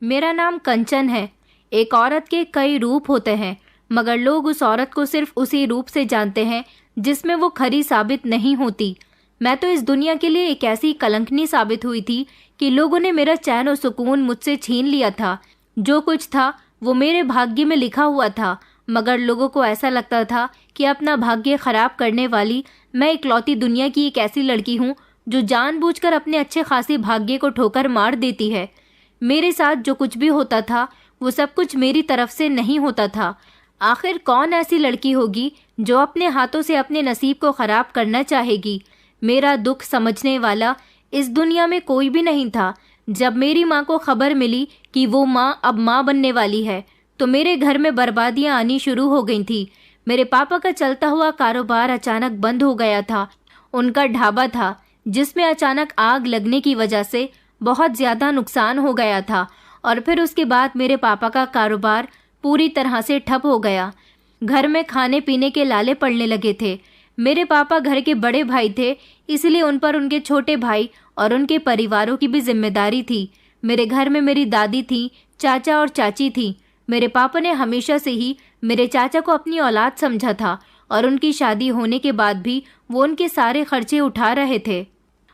मेरा नाम कंचन है। एक औरत के कई रूप होते हैं, मगर लोग उस औरत को सिर्फ उसी रूप से जानते हैं जिसमें वो खरी साबित नहीं होती। मैं तो इस दुनिया के लिए एक ऐसी कलंकनी साबित हुई थी कि लोगों ने मेरा चैन और सुकून मुझसे छीन लिया था। जो कुछ था वो मेरे भाग्य में लिखा हुआ था, मगर लोगों को ऐसा लगता था कि अपना भाग्य खराब करने वाली मैं इकलौती दुनिया की एक ऐसी लड़की हूँ जो जानबूझकर अपने अच्छे खासे भाग्य को ठोकर मार देती है। मेरे साथ जो कुछ भी होता था वो सब कुछ मेरी तरफ से नहीं होता था। आखिर कौन ऐसी लड़की होगी जो अपने हाथों से अपने नसीब को खराब करना चाहेगी। मेरा दुख समझने वाला इस दुनिया में कोई भी नहीं था। जब मेरी माँ को खबर मिली कि वो माँ अब माँ बनने वाली है तो मेरे घर में बर्बादियाँ आनी शुरू हो गई थी। मेरे पापा का चलता हुआ कारोबार अचानक बंद हो गया था। उनका ढाबा था जिसमें अचानक आग लगने की वजह से बहुत ज़्यादा नुकसान हो गया था, और फिर उसके बाद मेरे पापा का कारोबार पूरी तरह से ठप हो गया। घर में खाने पीने के लाले पड़ने लगे थे। मेरे पापा घर के बड़े भाई थे, इसलिए उन पर उनके छोटे भाई और उनके परिवारों की भी जिम्मेदारी थी। मेरे घर में मेरी दादी थी, चाचा और चाची थी। मेरे पापा ने हमेशा से ही मेरे चाचा को अपनी औलाद समझा था और उनकी शादी होने के बाद भी वो उनके सारे खर्चे उठा रहे थे।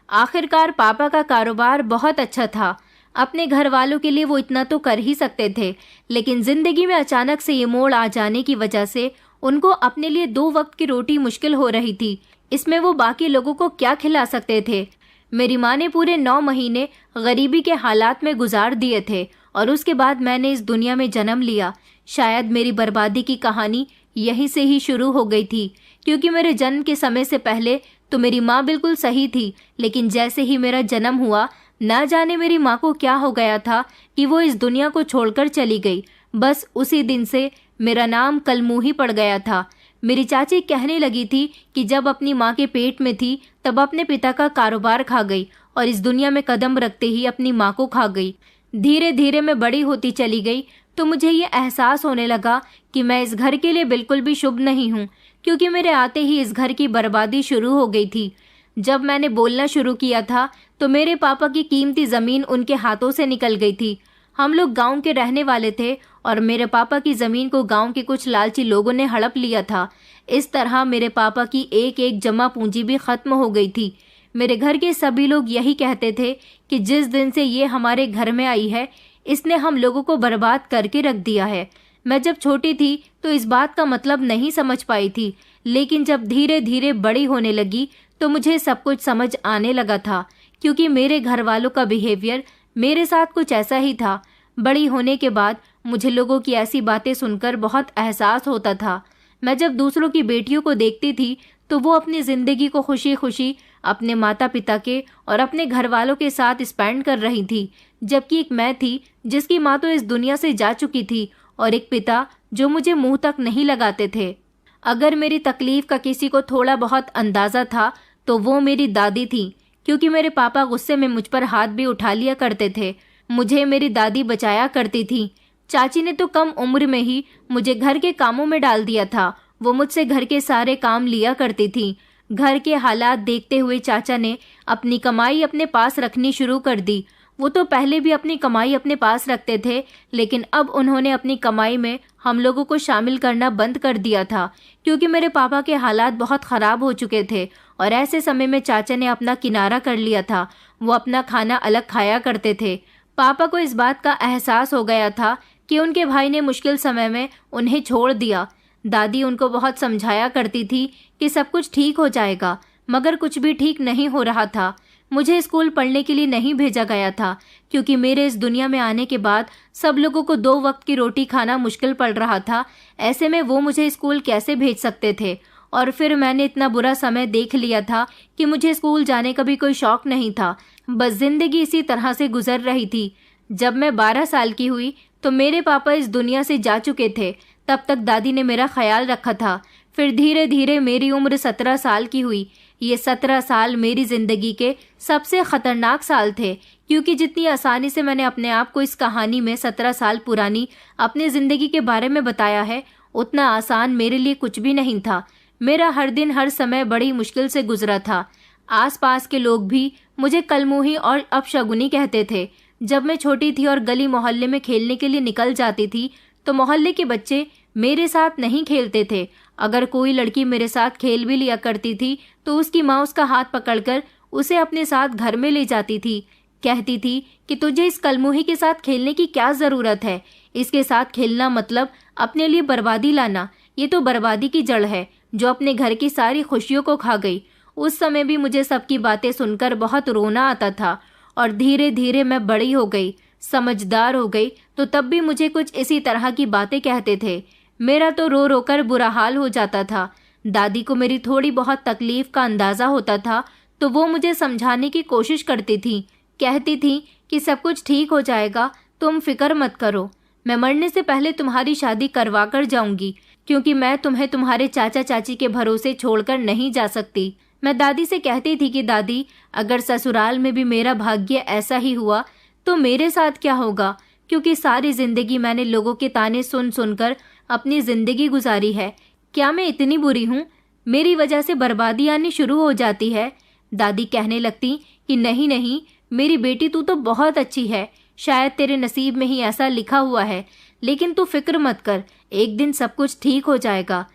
आखिरकार पापा का कारोबार बहुत अच्छा था। अपने घर वालों के लिए वो इतना तो कर ही सकते थे, लेकिन जिंदगी में अचानक से ये मोड़ आ जाने की वजह से उनको अपने लिए 2 वक्त की रोटी मुश्किल हो रही थी। इसमें वो बाकी लोगों को क्या खिला सकते थे। मेरी माँ ने पूरे 9 महीने गरीबी के हालात में गुजार दिए थे और उसके बाद मैंने इस दुनिया में जन्म लिया। शायद मेरी बर्बादी की कहानी यहीं से ही शुरू हो गई थी, क्योंकि मेरे जन्म के समय से पहले तो मेरी माँ बिल्कुल सही थी, लेकिन जैसे ही मेरा जन्म हुआ ना जाने मेरी माँ को क्या हो गया था कि वो इस दुनिया को छोड़कर चली गई। बस उसी दिन से मेरा नाम कलमुही पड़ गया था। मेरी चाची कहने लगी थी कि जब अपनी माँ के पेट में थी तब अपने पिता का कारोबार खा गई और इस दुनिया में कदम रखते ही अपनी माँ को खा गई। धीरे धीरे मैं बड़ी होती चली गई तो मुझे ये एहसास होने लगा कि मैं इस घर के लिए बिल्कुल भी शुभ नहीं हूँ, क्योंकि मेरे आते ही इस घर की बर्बादी शुरू हो गई थी। जब मैंने बोलना शुरू किया था तो मेरे पापा की कीमती ज़मीन उनके हाथों से निकल गई थी। हम लोग गांव के रहने वाले थे और मेरे पापा की ज़मीन को गांव के कुछ लालची लोगों ने हड़प लिया था। इस तरह मेरे पापा की एक एक जमा पूंजी भी ख़त्म हो गई थी। मेरे घर के सभी लोग यही कहते थे कि जिस दिन से ये हमारे घर में आई है इसने हम लोगों को बर्बाद करके रख दिया है। मैं जब छोटी थी तो इस बात का मतलब नहीं समझ पाई थी, लेकिन जब धीरे धीरे बड़ी होने लगी तो मुझे सब कुछ समझ आने लगा था, क्योंकि मेरे घर वालों का बिहेवियर मेरे साथ कुछ ऐसा ही था। बड़ी होने के बाद मुझे लोगों की ऐसी बातें सुनकर बहुत एहसास होता था। मैं जब दूसरों की बेटियों को देखती थी तो वो अपनी ज़िंदगी को खुशी खुशी अपने माता पिता के और अपने घर वालों के साथ स्पेंड कर रही थी, जबकि एक मैं थी जिसकी माँ तो इस दुनिया से जा चुकी थी और एक पिता जो मुझे मुंह तक नहीं लगाते थे। अगर मेरी तकलीफ का किसी को थोड़ा बहुत अंदाज़ा था तो वो मेरी दादी थी, क्योंकि मेरे पापा गुस्से में मुझ पर हाथ भी उठा लिया करते थे। मुझे मेरी दादी बचाया करती थी। चाची ने तो कम उम्र में ही मुझे घर के कामों में डाल दिया था। वो मुझसे घर के सारे काम लिया करती थी। घर के हालात देखते हुए चाचा ने अपनी कमाई अपने पास रखनी शुरू कर दी। वो तो पहले भी अपनी कमाई अपने पास रखते थे, लेकिन अब उन्होंने अपनी कमाई में हम लोगों को शामिल करना बंद कर दिया था, क्योंकि मेरे पापा के हालात बहुत ख़राब हो चुके थे। और ऐसे समय में चाचा ने अपना किनारा कर लिया था। वो अपना खाना अलग खाया करते थे। पापा को इस बात का एहसास हो गया था कि उनके भाई ने मुश्किल समय में उन्हें छोड़ दिया। दादी उनको बहुत समझाया करती थी कि सब कुछ ठीक हो जाएगा, मगर कुछ भी ठीक नहीं हो रहा था। मुझे स्कूल पढ़ने के लिए नहीं भेजा गया था, क्योंकि मेरे इस दुनिया में आने के बाद सब लोगों को 2 वक्त की रोटी खाना मुश्किल पड़ रहा था। ऐसे में वो मुझे स्कूल कैसे भेज सकते थे। और फिर मैंने इतना बुरा समय देख लिया था कि मुझे स्कूल जाने का भी कोई शौक नहीं था। बस जिंदगी इसी तरह से गुजर रही थी। जब मैं 12 साल की हुई तो मेरे पापा इस दुनिया से जा चुके थे। तब तक दादी ने मेरा ख्याल रखा था। फिर धीरे धीरे मेरी उम्र 17 साल की हुई। ये 17 साल मेरी ज़िंदगी के सबसे ख़तरनाक साल थे, क्योंकि जितनी आसानी से मैंने अपने आप को इस कहानी में 17 साल पुरानी अपनी ज़िंदगी के बारे में बताया है, उतना आसान मेरे लिए कुछ भी नहीं था। मेरा हर दिन हर समय बड़ी मुश्किल से गुजरा था। आसपास के लोग भी मुझे कलमुही और अपशगुनी कहते थे। जब मैं छोटी थी और गली मोहल्ले में खेलने के लिए निकल जाती थी तो मोहल्ले के बच्चे मेरे साथ नहीं खेलते थे। अगर कोई लड़की मेरे साथ खेल भी लिया करती थी तो उसकी माँ उसका हाथ पकड़कर उसे अपने साथ घर में ले जाती थी। कहती थी कि तुझे इस कलमुही के साथ खेलने की क्या ज़रूरत है, इसके साथ खेलना मतलब अपने लिए बर्बादी लाना। ये तो बर्बादी की जड़ है जो अपने घर की सारी खुशियों को खा गई। उस समय भी मुझे सबकी बातें सुनकर बहुत रोना आता था और धीरे धीरे मैं बड़ी हो गई, समझदार हो गई, तो तब भी मुझे कुछ इसी तरह की बातें कहते थे। मेरा तो रो रो कर बुरा हाल हो जाता था। दादी को मेरी थोड़ी बहुत तकलीफ का अंदाज़ा होता था तो वो मुझे समझाने की कोशिश करती थी। कहती थी कि सब कुछ ठीक हो जाएगा, तुम फिक्र मत करो। मैं मरने से पहले तुम्हारी शादी करवा कर जाऊंगी, क्योंकि मैं तुम्हें तुम्हारे चाचा चाची के भरोसे छोड़कर नहीं जा सकती। मैं दादी से कहती थी कि दादी, अगर ससुराल में भी मेरा भाग्य ऐसा ही हुआ तो मेरे साथ क्या होगा, क्योंकि सारी जिंदगी मैंने लोगों के ताने सुन सुनकर अपनी जिंदगी गुजारी है। क्या मैं इतनी बुरी हूँ? मेरी वजह से बर्बादी आनी शुरू हो जाती है। दादी कहने लगती कि नहीं नहीं मेरी बेटी, तू तो बहुत अच्छी है, शायद तेरे नसीब में ही ऐसा लिखा हुआ है, लेकिन तू फिक्र मत कर, एक दिन सब कुछ ठीक हो जाएगा।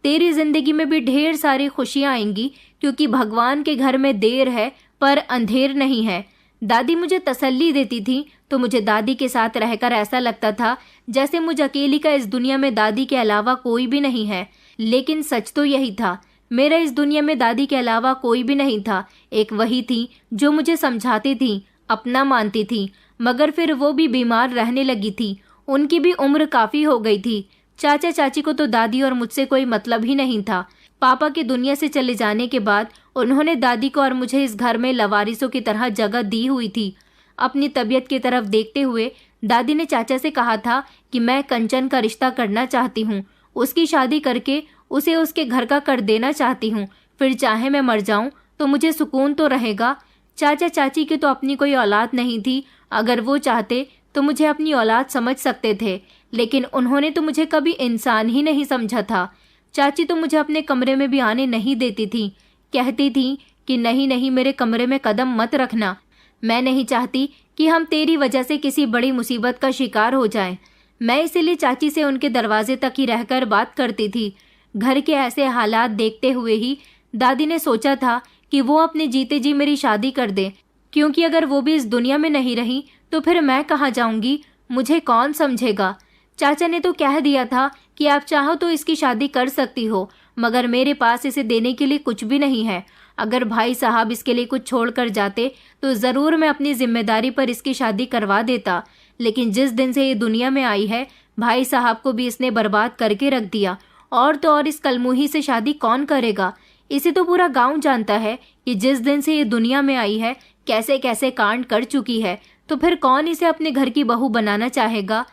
तेरी जिंदगी में भी ढेर सारी खुशियां आएंगी, क्योंकि भगवान के घर में देर है पर अंधेर नहीं है। दादी मुझे तसल्ली देती थी तो मुझे दादी के साथ रहकर ऐसा लगता था जैसे मुझ अकेली का इस दुनिया में दादी के अलावा कोई भी नहीं है। लेकिन सच तो यही था, मेरा इस दुनिया में दादी के अलावा कोई भी नहीं था। एक वही थी जो मुझे समझाती थी, अपना मानती थी, मगर फिर वो भी बीमार रहने लगी थी। उनकी भी उम्र काफ़ी हो गई थी। चाचा चाची को तो दादी और मुझसे कोई मतलब ही नहीं था। पापा के दुनिया से चले जाने के बाद उन्होंने दादी को और मुझे इस घर में लवारिसों की तरह जगह दी हुई थी। अपनी तबीयत की तरफ देखते हुए दादी ने चाचा से कहा था कि मैं कंचन का रिश्ता करना चाहती हूँ, उसकी शादी करके उसे उसके घर का कर देना चाहती हूँ, फिर चाहे मैं मर जाऊँ तो मुझे सुकून तो रहेगा। चाचा चाची की तो अपनी कोई औलाद नहीं थी, अगर वो चाहते तो मुझे अपनी औलाद समझ सकते थे, लेकिन उन्होंने तो मुझे कभी इंसान ही नहीं समझा था। चाची तो मुझे अपने कमरे में भी आने नहीं देती थी, कहती थी कि नहीं नहीं मेरे कमरे में कदम मत रखना, मैं नहीं चाहती कि हम तेरी वजह से किसी बड़ी मुसीबत का शिकार हो जाएं। मैं इसीलिए चाची से उनके दरवाजे तक ही रहकर बात करती थी। घर के ऐसे हालात देखते हुए ही दादी ने सोचा था कि वो अपने जीते जी मेरी शादी कर दे, क्योंकि अगर वो भी इस दुनिया में नहीं रही तो फिर मैं कहाँ जाऊंगी, मुझे कौन समझेगा। चाचा ने तो कह दिया था कि आप चाहो तो इसकी शादी कर सकती हो, मगर मेरे पास इसे देने के लिए कुछ भी नहीं है। अगर भाई साहब इसके लिए कुछ छोड़ कर जाते तो ज़रूर मैं अपनी जिम्मेदारी पर इसकी शादी करवा देता, लेकिन जिस दिन से ये दुनिया में आई है भाई साहब को भी इसने बर्बाद करके रख दिया। और तो और इस कलमुही से शादी कौन करेगा? इसे तो पूरा गांव जानता है कि जिस दिन से ये दुनिया में आई है कैसे कैसे कांड कर चुकी है, तो फिर कौन इसे अपने घर की बहू बनाना चाहेगा।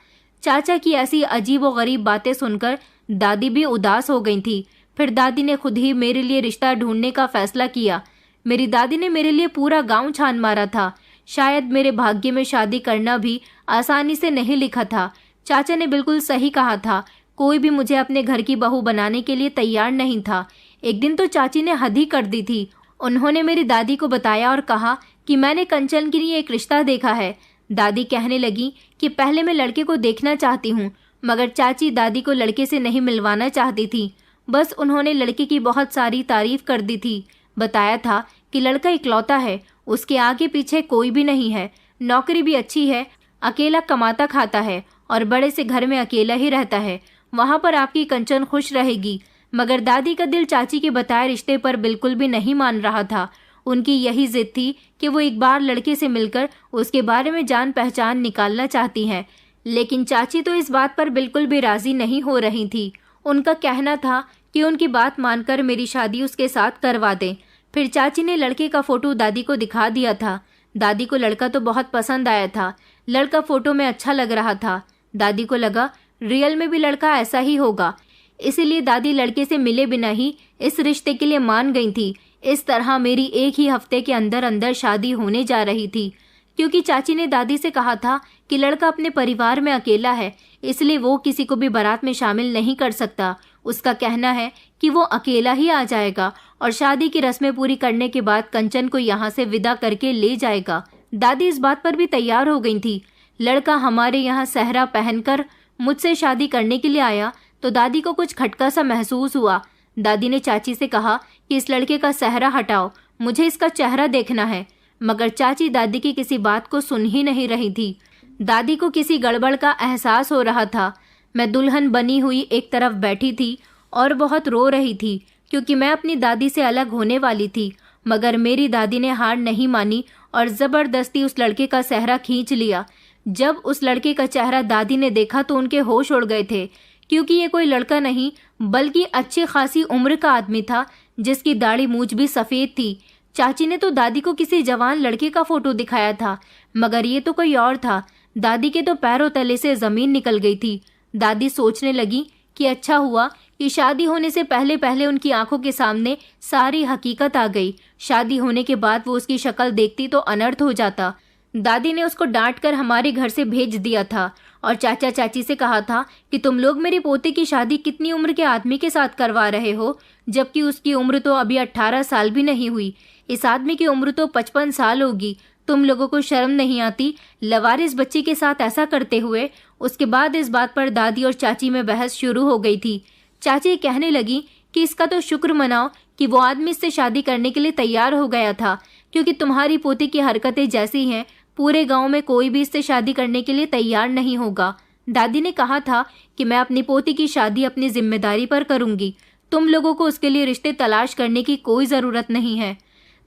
चाचा की ऐसी अजीब व गरीब बातें सुनकर दादी भी उदास हो गई थी। फिर दादी ने खुद ही मेरे लिए रिश्ता ढूंढने का फैसला किया। मेरी दादी ने मेरे लिए पूरा गांव छान मारा था। शायद मेरे भाग्य में शादी करना भी आसानी से नहीं लिखा था। चाचा ने बिल्कुल सही कहा था, कोई भी मुझे अपने घर की बहू बनाने के लिए तैयार नहीं था। एक दिन तो चाची ने हद ही कर दी थी। उन्होंने मेरी दादी को बताया और कहा कि मैंने कंचन के लिए एक रिश्ता देखा है। दादी कहने लगी कि पहले मैं लड़के को देखना चाहती हूँ, मगर चाची दादी को लड़के से नहीं मिलवाना चाहती थी। बस उन्होंने लड़के की बहुत सारी तारीफ कर दी थी। बताया था कि लड़का इकलौता है, उसके आगे पीछे कोई भी नहीं है, नौकरी भी अच्छी है, अकेला कमाता खाता है और बड़े से घर में अकेला ही रहता है। वहाँ पर आपकी कंचन खुश रहेगी। मगर दादी का दिल चाची के बताए रिश्ते पर बिल्कुल भी नहीं मान रहा था। उनकी यही जिद थी कि वो एक बार लड़के से मिलकर उसके बारे में जान पहचान निकालना चाहती हैं। लेकिन चाची तो इस बात पर बिल्कुल भी राजी नहीं हो रही थी। उनका कहना था कि उनकी बात मानकर मेरी शादी उसके साथ करवा दें। फिर चाची ने लड़के का फोटो दादी को दिखा दिया था। दादी को लड़का तो बहुत पसंद आया था। लड़का फोटो में अच्छा लग रहा था। दादी को लगा रियल में भी लड़का ऐसा ही होगा, इसीलिए दादी लड़के से मिले बिना ही इस रिश्ते के लिए मान गई थी। इस तरह मेरी एक ही हफ्ते के अंदर अंदर शादी होने जा रही थी, क्योंकि चाची ने दादी से कहा था कि लड़का अपने परिवार में अकेला है, इसलिए वो किसी को भी बारात में शामिल नहीं कर सकता। उसका कहना है कि वो अकेला ही आ जाएगा और शादी की रस्में पूरी करने के बाद कंचन को यहाँ से विदा करके ले जाएगा। दादी इस बात पर भी तैयार हो गई थी। लड़का हमारे यहाँ सहरा पहनकर मुझसे शादी करने के लिए आया तो दादी को कुछ खटका सा महसूस हुआ। दादी ने चाची से कहा कि इस लड़के का सहरा हटाओ, मुझे इसका चेहरा देखना है। मगर चाची दादी की किसी बात को सुन ही नहीं रही थी। दादी को किसी गड़बड़ का एहसास हो रहा था। मैं दुल्हन बनी हुई एक तरफ बैठी थी और बहुत रो रही थी क्योंकि मैं अपनी दादी से अलग होने वाली थी। मगर मेरी दादी ने हार नहीं मानी और ज़बरदस्ती उस लड़के का सेहरा खींच लिया। जब उस लड़के का चेहरा दादी ने देखा तो उनके होश उड़ गए थे, क्योंकि ये कोई लड़का नहीं बल्कि अच्छी खासी उम्र का आदमी था जिसकी दाढ़ी मूंछ भी सफ़ेद थी। चाची ने तो दादी को किसी जवान लड़के का फोटो दिखाया था, मगर ये तो कोई और था। दादी के तो पैरों तले से ज़मीन निकल गई थी। दादी सोचने लगी कि अच्छा हुआ कि शादी होने से पहले पहले उनकी आंखों के सामने सारी हकीकत आ गई। शादी होने के बाद वो उसकी शक्ल देखती तो अनर्थ हो जाता। दादी ने उसको डांट कर हमारे घर से भेज दिया था और चाचा चाची से कहा था कि तुम लोग मेरे पोते की शादी कितनी उम्र के आदमी के साथ करवा रहे हो, जबकि उसकी उम्र तो अभी 18 साल भी नहीं हुई। इस आदमी की उम्र तो 55 साल होगी। तुम लोगों को शर्म नहीं आती लवारिस बच्ची के साथ ऐसा करते हुए। उसके बाद इस बात पर दादी और चाची में बहस शुरू हो गई थी। चाची कहने लगी कि इसका तो शुक्र मनाओ कि वो आदमी इससे शादी करने के लिए तैयार हो गया था, क्योंकि तुम्हारी पोती की हरकतें जैसी हैं पूरे गांव में कोई भी इससे शादी करने के लिए तैयार नहीं होगा। दादी ने कहा था कि मैं अपनी पोती की शादी अपनी जिम्मेदारी पर करूंगी, तुम लोगों को उसके लिए रिश्ते तलाश करने की कोई ज़रूरत नहीं है।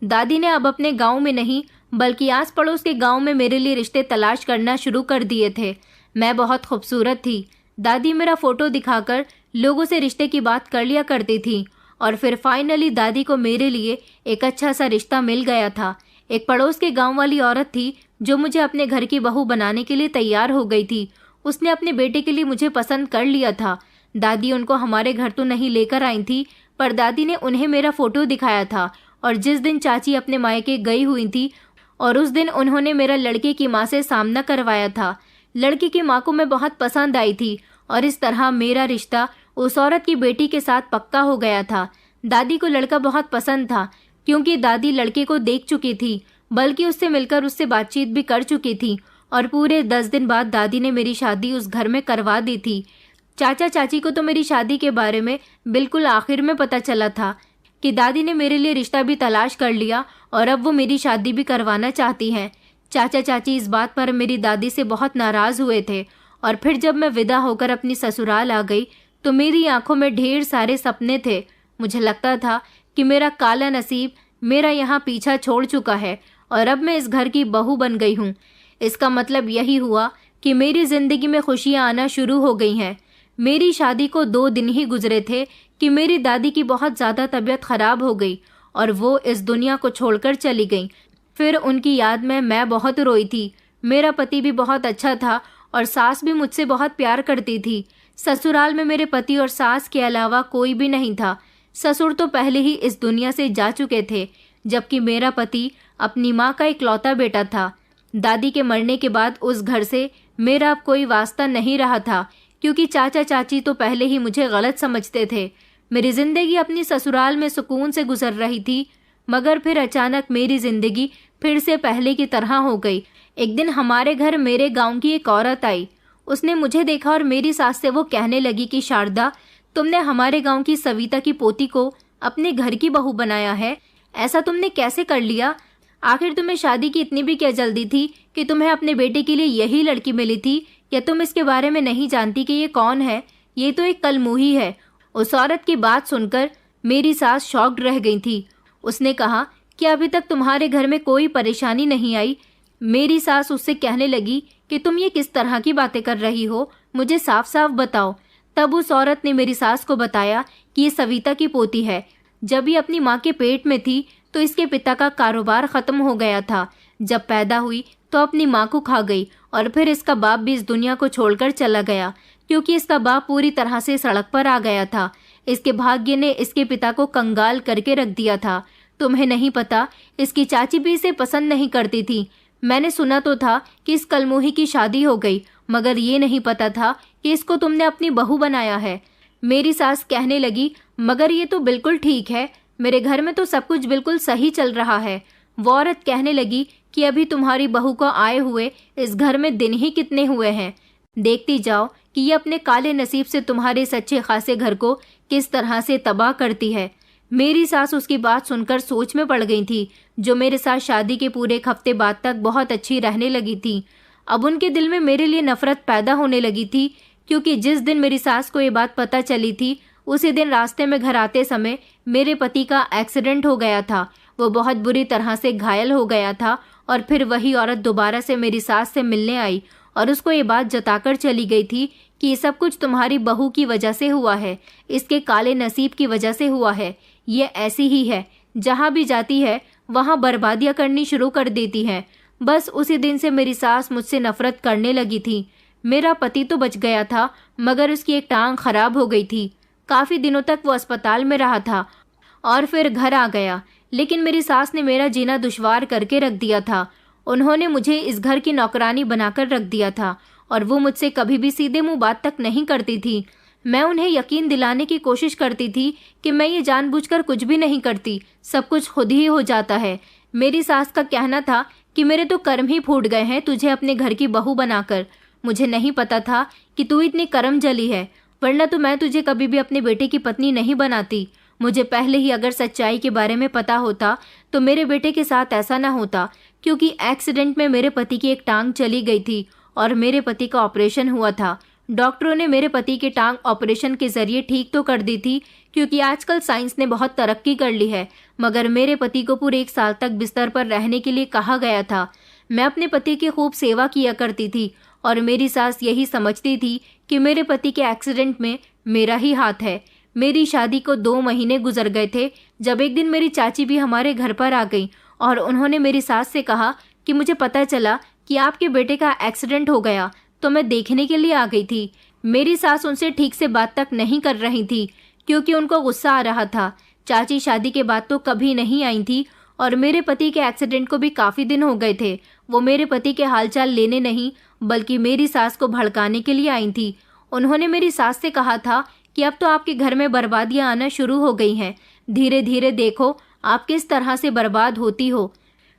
दादी ने अब अपने गांव में नहीं बल्कि आस पड़ोस के गांव में मेरे लिए रिश्ते तलाश करना शुरू कर दिए थे। मैं बहुत खूबसूरत थी। दादी मेरा फोटो दिखाकर लोगों से रिश्ते की बात कर लिया करती थी और फिर फाइनली दादी को मेरे लिए एक अच्छा सा रिश्ता मिल गया था। एक पड़ोस के गांव वाली औरत थी जो मुझे अपने घर की बहू बनाने के लिए तैयार हो गई थी। उसने अपने बेटे के लिए मुझे पसंद कर लिया था। दादी उनको हमारे घर तो नहीं लेकर आई थी, पर दादी ने उन्हें मेरा फोटो दिखाया था और जिस दिन चाची अपने मायके गई हुई थी और उस दिन उन्होंने मेरा लड़के की माँ से सामना करवाया था। लड़की की माँ को मैं बहुत पसंद आई थी और इस तरह मेरा रिश्ता उस औरत की बेटी के साथ पक्का हो गया था। दादी को लड़का बहुत पसंद था, क्योंकि दादी लड़के को देख चुकी थी, बल्कि उससे मिलकर उससे बातचीत भी कर चुकी थी और पूरे 10 दिन बाद दादी ने मेरी शादी उस घर में करवा दी थी। चाचा चाची को तो मेरी शादी के बारे में बिल्कुल आखिर में पता चला था कि दादी ने मेरे लिए रिश्ता भी तलाश कर लिया और अब वो मेरी शादी भी करवाना चाहती हैं। चाचा चाची इस बात पर मेरी दादी से बहुत नाराज़ हुए थे और फिर जब मैं विदा होकर अपनी ससुराल आ गई तो मेरी आंखों में ढेर सारे सपने थे। मुझे लगता था कि मेरा काला नसीब मेरा यहाँ पीछा छोड़ चुका है और अब मैं इस घर की बहू बन गई हूँ। इसका मतलब यही हुआ कि मेरी ज़िंदगी में खुशियाँ आना शुरू हो गई हैं। मेरी शादी को 2 दिन ही गुजरे थे कि मेरी दादी की बहुत ज़्यादा तबीयत ख़राब हो गई और वो इस दुनिया को छोड़कर चली गई। फिर उनकी याद में मैं बहुत रोई थी। मेरा पति भी बहुत अच्छा था और सास भी मुझसे बहुत प्यार करती थी। ससुराल में मेरे पति और सास के अलावा कोई भी नहीं था। ससुर तो पहले ही इस दुनिया से जा चुके थे, जबकि मेरा पति अपनी माँ का इकलौता बेटा था। दादी के मरने के बाद उस घर से मेरा अब कोई वास्ता नहीं रहा था, क्योंकि चाचा चाची तो पहले ही मुझे गलत समझते थे। मेरी ज़िंदगी अपनी ससुराल में सुकून से गुजर रही थी, मगर फिर अचानक मेरी ज़िंदगी फिर से पहले की तरह हो गई। एक दिन हमारे घर मेरे गांव की एक औरत आई। उसने मुझे देखा और मेरी सास से वो कहने लगी कि शारदा, तुमने हमारे गांव की सविता की पोती को अपने घर की बहू बनाया है। ऐसा तुमने कैसे कर लिया? आखिर तुम्हें शादी की इतनी भी क्या जल्दी थी कि तुम्हें अपने बेटे के लिए यही लड़की मिली थी? या तुम इसके बारे में नहीं जानती कि ये कौन है? ये तो एक कलमुही है। उस औरत की बात सुनकर मेरी सास शॉक्ड रह गई थी। उसने कहा कि अभी तक तुम्हारे घर में कोई परेशानी नहीं आई। मेरी सास उससे कहने लगी कि तुम ये किस तरह की बातें कर रही हो, मुझे साफ साफ बताओ। तब उस औरत ने मेरी सास को बताया कि ये सविता की पोती है। जब ये अपनी माँ के पेट में थी तो इसके पिता का कारोबार ख़त्म हो गया था। जब पैदा हुई तो अपनी माँ को खा गई और फिर इसका बाप भी इस दुनिया को छोड़कर चला गया, क्योंकि इसका बाप पूरी तरह से सड़क पर आ गया था। इसके भाग्य ने इसके पिता को कंगाल करके रख दिया था। तुम्हें नहीं पता, इसकी चाची भी इसे पसंद नहीं करती थी। मैंने सुना तो था कि इस कलमुही की शादी हो गई, मगर ये नहीं पता था कि इसको तुमने अपनी बहू बनाया है। मेरी सास कहने लगी, मगर ये तो बिल्कुल ठीक है, मेरे घर में तो सब कुछ बिल्कुल सही चल रहा है। वो औरत कहने लगी कि अभी तुम्हारी बहू को आए हुए इस घर में दिन ही कितने हुए हैं। देखती जाओ कि ये अपने काले नसीब से तुम्हारे सच्चे खासे घर को किस तरह से तबाह करती है। मेरी सास उसकी बात सुनकर सोच में पड़ गई थी, जो मेरे साथ शादी के पूरे एक हफ्ते बाद तक बहुत अच्छी रहने लगी थी। अब उनके दिल में मेरे लिए नफरत पैदा होने लगी थी, क्योंकि जिस दिन मेरी सास को ये बात पता चली थी उसी दिन रास्ते में घर आते समय मेरे पति का एक्सीडेंट हो गया था। वो बहुत बुरी तरह से घायल हो गया था और फिर वही औरत दोबारा से मेरी सास से मिलने आई और उसको ये बात जताकर चली गई थी कि ये सब कुछ तुम्हारी बहू की वजह से हुआ है, इसके काले नसीब की वजह से हुआ है। ये ऐसी ही है, जहाँ भी जाती है वहाँ बर्बादियाँ करनी शुरू कर देती है। बस उसी दिन से मेरी सास मुझसे नफरत करने लगी थी। मेरा पति तो बच गया था, मगर उसकी एक टांग खराब हो गई थी। काफ़ी दिनों तक वो अस्पताल में रहा था और फिर घर आ गया, लेकिन मेरी सास ने मेरा जीना दुश्वार करके रख दिया था। उन्होंने मुझे इस घर की नौकरानी बनाकर रख दिया था और वो मुझसे कभी भी सीधे मुंह बात तक नहीं करती थी। मैं उन्हें यकीन दिलाने की कोशिश करती थी कि मैं ये जानबूझकर कुछ भी नहीं करती, सब कुछ खुद ही हो जाता है। मेरी सास का कहना था कि मेरे तो कर्म ही फूट गए हैं तुझे अपने घर की बहू बनाकर। मुझे नहीं पता था कि तू इतनी कर्म जली है, वरना तो मैं तुझे कभी भी अपने बेटे की पत्नी नहीं बनाती। मुझे पहले ही अगर सच्चाई के बारे में पता होता तो मेरे बेटे के साथ ऐसा ना होता, क्योंकि एक्सीडेंट में मेरे पति की एक टांग चली गई थी और मेरे पति का ऑपरेशन हुआ था। डॉक्टरों ने मेरे पति की टांग ऑपरेशन के जरिए ठीक तो कर दी थी, क्योंकि आजकल साइंस ने बहुत तरक्की कर ली है, मगर मेरे पति को पूरे 1 साल तक बिस्तर पर रहने के लिए कहा गया था। मैं अपने पति की खूब सेवा किया करती थी और मेरी सास यही समझती थी कि मेरे पति के एक्सीडेंट में मेरा ही हाथ है। मेरी शादी को 2 महीने गुजर गए थे जब एक दिन मेरी चाची भी हमारे घर पर आ गई और उन्होंने मेरी सास से कहा कि मुझे पता चला कि आपके बेटे का एक्सीडेंट हो गया, तो मैं देखने के लिए आ गई थी। मेरी सास उनसे ठीक से बात तक नहीं कर रही थी, क्योंकि उनको गुस्सा आ रहा था। चाची शादी के बाद तो कभी नहीं आई थी और मेरे पति के एक्सीडेंट को भी काफ़ी दिन हो गए थे। वो मेरे पति के हालचाल लेने नहीं, बल्कि मेरी सास को भड़काने के लिए आई थी। उन्होंने मेरी सास से कहा था कि अब तो आपके घर में बर्बादियां आना शुरू हो गई हैं, धीरे धीरे देखो आप किस तरह से बर्बाद होती हो।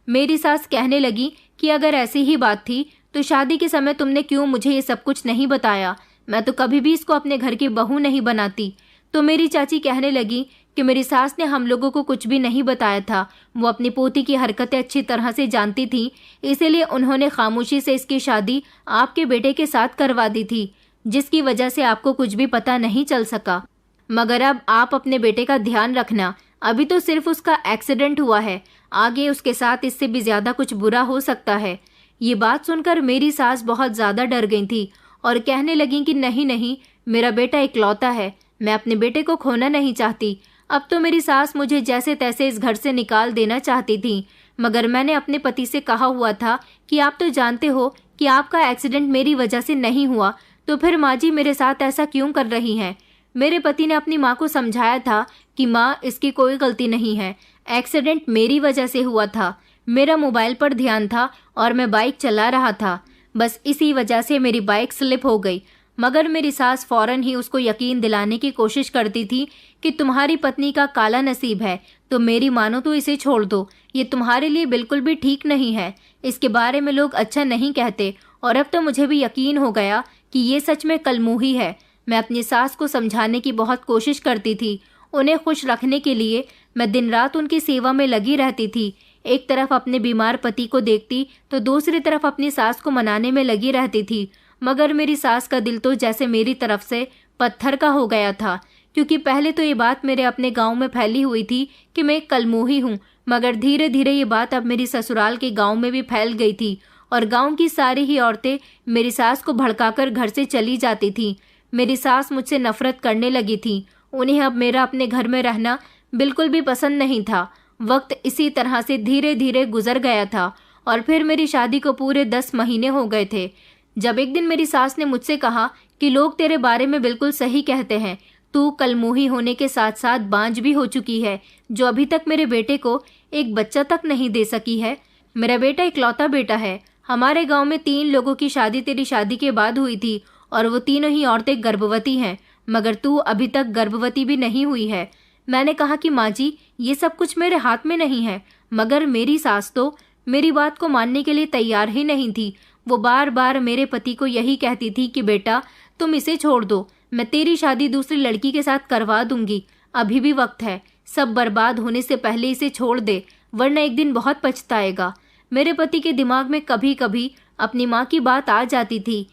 मेरी सास कहने लगी कि अगर ऐसी ही बात थी तो शादी के समय तुमने क्यों मुझे ये सब कुछ नहीं बताया, मैं तो कभी भी इसको अपने घर की बहू नहीं बनाती। तो मेरी चाची कहने लगी कि मेरी सास ने हम लोगों को कुछ भी नहीं बताया था, वो अपनी पोती की हरकतें अच्छी तरह से जानती थी, इसीलिए उन्होंने खामोशी से इसकी शादी आपके बेटे के साथ करवा दी थी, जिसकी वजह से आपको कुछ भी पता नहीं चल सका। मगर अब आप अपने बेटे का ध्यान रखना, अभी तो सिर्फ उसका एक्सीडेंट हुआ है, आगे उसके साथ इससे भी ज्यादा कुछ बुरा हो सकता है। ये बात सुनकर मेरी सास बहुत ज्यादा डर गई थी और कहने लगी कि नहीं नहीं, मेरा बेटा इकलौता है, मैं अपने बेटे को खोना नहीं चाहती। अब तो मेरी सास मुझे जैसे तैसे इस घर से निकाल देना चाहती थी, मगर मैंने अपने पति से कहा हुआ था कि आप तो जानते हो कि आपका एक्सीडेंट मेरी वजह से नहीं हुआ, तो फिर माँ जी मेरे साथ ऐसा क्यों कर रही हैं। मेरे पति ने अपनी माँ को समझाया था कि माँ इसकी कोई गलती नहीं है, एक्सीडेंट मेरी वजह से हुआ था, मेरा मोबाइल पर ध्यान था और मैं बाइक चला रहा था, बस इसी वजह से मेरी बाइक स्लिप हो गई। मगर मेरी सास फौरन ही उसको यकीन दिलाने की कोशिश करती थी कि तुम्हारी पत्नी का काला नसीब है, तो मेरी मानो तो इसे छोड़ दो, ये तुम्हारे लिए बिल्कुल भी ठीक नहीं है, इसके बारे में लोग अच्छा नहीं कहते। और अब तो मुझे भी यकीन हो गया कि ये सच में कलमुही है। मैं अपनी सास को समझाने की बहुत कोशिश करती थी, उन्हें खुश रखने के लिए मैं दिन रात उनकी सेवा में लगी रहती थी। एक तरफ अपने बीमार पति को देखती तो दूसरी तरफ अपनी सास को मनाने में लगी रहती थी, मगर मेरी सास का दिल तो जैसे मेरी तरफ से पत्थर का हो गया था, क्योंकि पहले तो ये बात मेरे अपने गांव में फैली हुई थी कि मैं एक कलमुही हूँ, मगर धीरे धीरे ये बात अब मेरी ससुराल के गांव में भी फैल गई थी और गांव की सारी ही औरतें मेरी सास को भड़काकर घर से चली जाती थी। मेरी सास मुझसे नफरत करने लगी थी, उन्हें अब मेरा अपने घर में रहना बिल्कुल भी पसंद नहीं था। वक्त इसी तरह से धीरे धीरे गुजर गया था और फिर मेरी शादी को पूरे 10 महीने हो गए थे, जब एक दिन मेरी सास ने मुझसे कहा कि लोग तेरे बारे में बिल्कुल सही कहते हैं, तू कलमुही होने के साथ साथ बांझ भी हो चुकी है, जो अभी तक मेरे बेटे को एक बच्चा तक नहीं दे सकी है। मेरा बेटा इकलौता बेटा है। हमारे गांव में 3 लोगों की शादी तेरी शादी के बाद हुई थी और वो तीनों ही औरतें गर्भवती हैं, मगर तू अभी तक गर्भवती भी नहीं हुई है। मैंने कहा कि माँ जी ये सब कुछ मेरे हाथ में नहीं है, मगर मेरी सास तो मेरी बात को मानने के लिए तैयार ही नहीं थी। वो बार बार मेरे पति को यही कहती थी कि बेटा तुम इसे छोड़ दो, मैं तेरी शादी दूसरी लड़की के साथ करवा दूंगी, अभी भी वक्त है, सब बर्बाद होने से पहले इसे छोड़ दे, वरना एक दिन बहुत पछताएगा। मेरे पति के दिमाग में कभी कभी अपनी माँ की बात आ जाती थी,